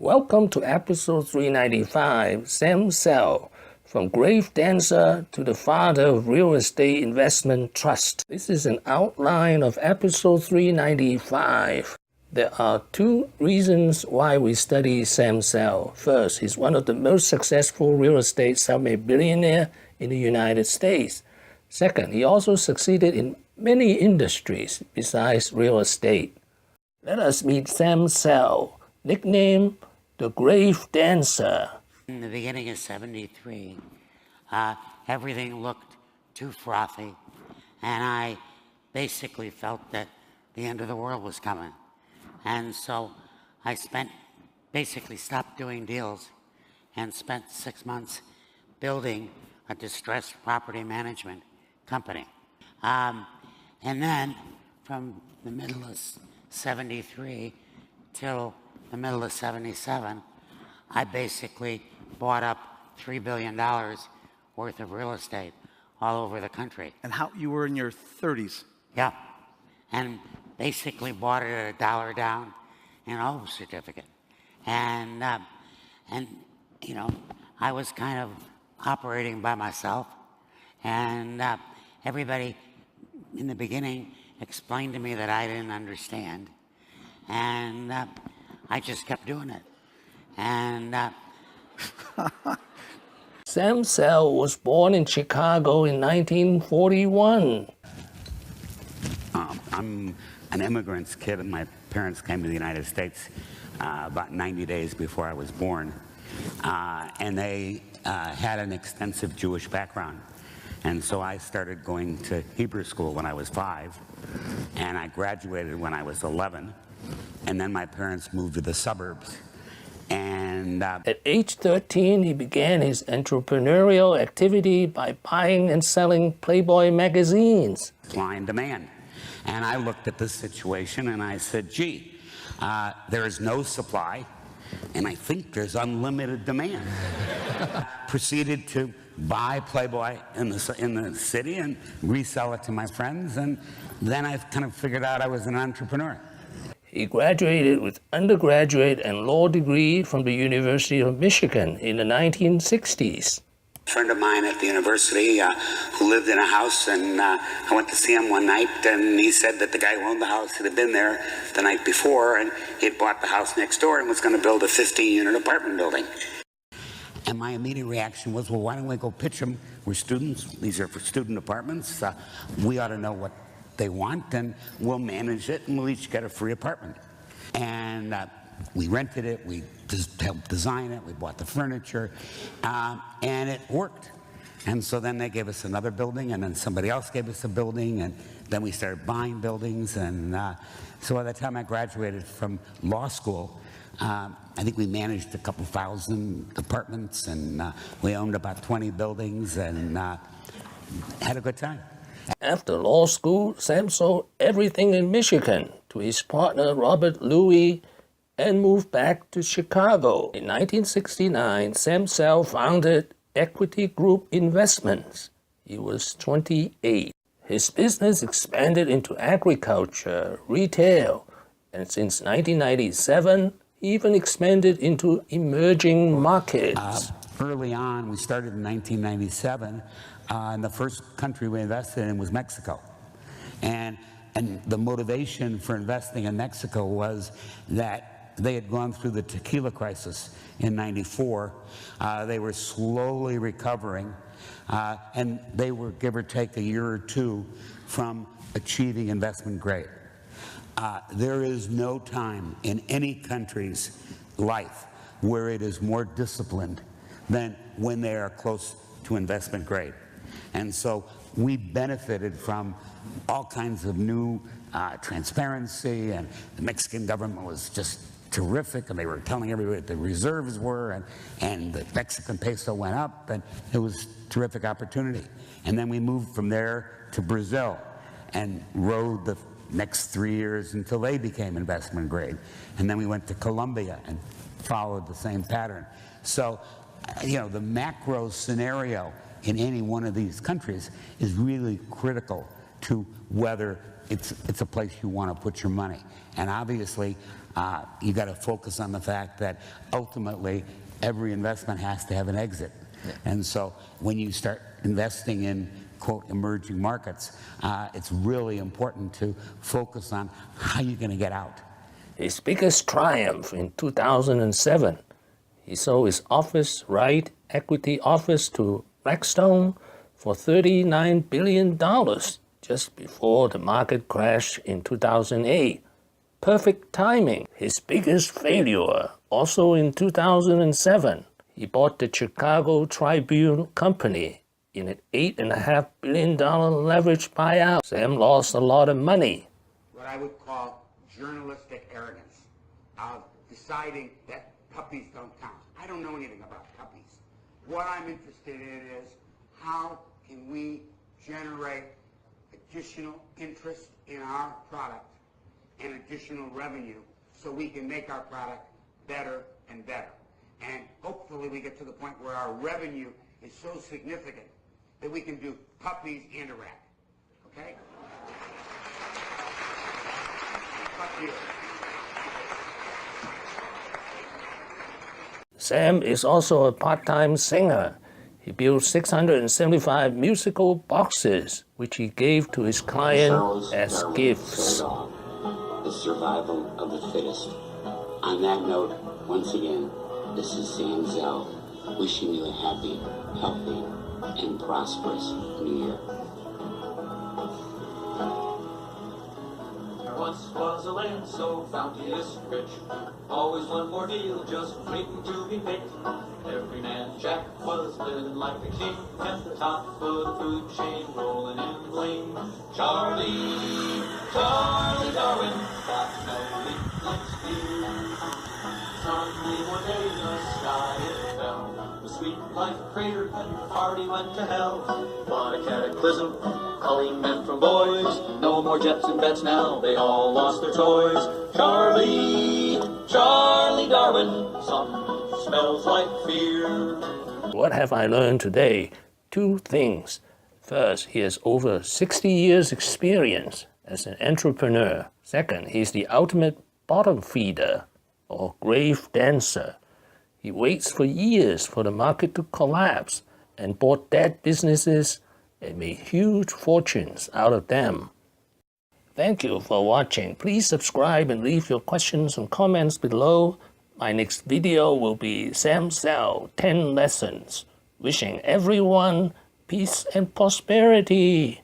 Welcome to episode 395, Zell, from grave dancer to the father of real estate investment trust. This is an outline of episode 395. There are two reasons why we study Zell. First, he's one of the most successful real estate self-made billionaires in the United States. Second, he also succeeded in many industries besides real estate. Let us meet Zell, nicknamed the Grave Dancer. In the beginning of '73, everything looked too frothy, and I basically felt that the end of the world was coming. And so I basically stopped doing deals and spent 6 months building a distressed property management company. And then from the middle of '73 till the middle of '77, I basically bought up $3 billion worth of real estate all over the country. And how you were in your 30s? Yeah, and basically bought it at $1 down in a home certificate. And you know, I was kind of operating by myself, and everybody in the beginning explained to me that I didn't understand, and I just kept doing it. And Zell was born in Chicago in 1941. I'm an immigrant's kid, and my parents came to the United States about 90 days before I was born. And they had an extensive Jewish background. And so I started going to Hebrew school when I was 5, and I graduated when I was 11. And then my parents moved to the suburbs. And at age 13, he began his entrepreneurial activity by buying and selling Playboy magazines. Supply and demand. And I looked at this situation and I said, gee, there is no supply, and I think there's unlimited demand. Proceeded to buy Playboy in the city and resell it to my friends, and then I kind of figured out I was an entrepreneur. He graduated with undergraduate and law degree from the University of Michigan in the 1960s. A friend of mine at the university who lived in a house, and I went to see him one night, and he said that the guy who owned the house had been there the night before, and he had bought the house next door and was going to build a 15-unit apartment building. And my immediate reaction was, well, why don't we go pitch them? We're students. These are for student apartments. We ought to know what they want, and we'll manage it, and we'll each get a free apartment. And we rented it, we helped design it, we bought the furniture, and it worked. And so then they gave us another building, and then somebody else gave us a building, and then we started buying buildings. And so by the time I graduated from law school, I think we managed a couple thousand apartments, and we owned about 20 buildings, and had a good time. After law school, Sam sold everything in Michigan to his partner Robert Louis and moved back to Chicago. In 1969, Zell founded Equity Group Investments. He was 28. His business expanded into agriculture, retail, and since 1997, he even expanded into emerging markets. Early on, we started in 1997, and the first country we invested in was Mexico. And the motivation for investing in Mexico was that they had gone through the tequila crisis in '94. They were slowly recovering, and they were, give or take, a year or two from achieving investment grade. There is no time in any country's life where it is more disciplined than when they are close to investment grade. And so we benefited from all kinds of new transparency, and the Mexican government was just terrific, and they were telling everybody what the reserves were, and the Mexican peso went up, and it was a terrific opportunity. And then we moved from there to Brazil and rode the next 3 years until they became investment grade. And then we went to Colombia and followed the same pattern. So, you know, the macro scenario in any one of these countries is really critical to whether it's a place you want to put your money. And obviously, you got to focus on the fact that ultimately every investment has to have an exit. Yeah. And so when you start investing in, quote, emerging markets, it's really important to focus on how you're going to get out. His biggest triumph in 2007, he sold his office, REIT equity office to Blackstone for $39 billion just before the market crash in 2008. Perfect timing. His biggest failure, also in 2007, he bought the Chicago Tribune company in an $8.5 billion leveraged buyout. Sam lost a lot of money. What I would call journalistic arrogance of deciding that puppies don't count. I don't know anything about puppies. What I'm interested in is how can we generate additional interest in our product and additional revenue so we can make our product better and better. And hopefully we get to the point where our revenue is so significant that we can do puppies and a rat. Okay? Fuck you. Sam is also a part-time singer. He built 675 musical boxes, which he gave to his client as gifts. The survival of the fittest. On that note, once again, this is Sam Zell, wishing you a happy, healthy, and prosperous New Year. There once was a land so bounteous rich, always one more deal just waiting to be picked. Every man Jack was living like a king, at the top of the food chain, rolling in bling. Charlie Darwin, got no leak like steel. Suddenly one day the sky it fell, the sweet life cratered and the party went to hell. What a cataclysm, culling men from boys, no more jets and bets now, they all lost their toys. Charlie Darwin, something smells like fear. What have I learned today? Two things. First, he has over 60 years experience as an entrepreneur. Second, he's the ultimate bottom feeder or grave dancer. He waits for years for the market to collapse and bought dead businesses and made huge fortunes out of them. Thank you for watching. Please subscribe and leave your questions and comments below. My next video will be Sam Zell 10 Lessons. Wishing everyone peace and prosperity.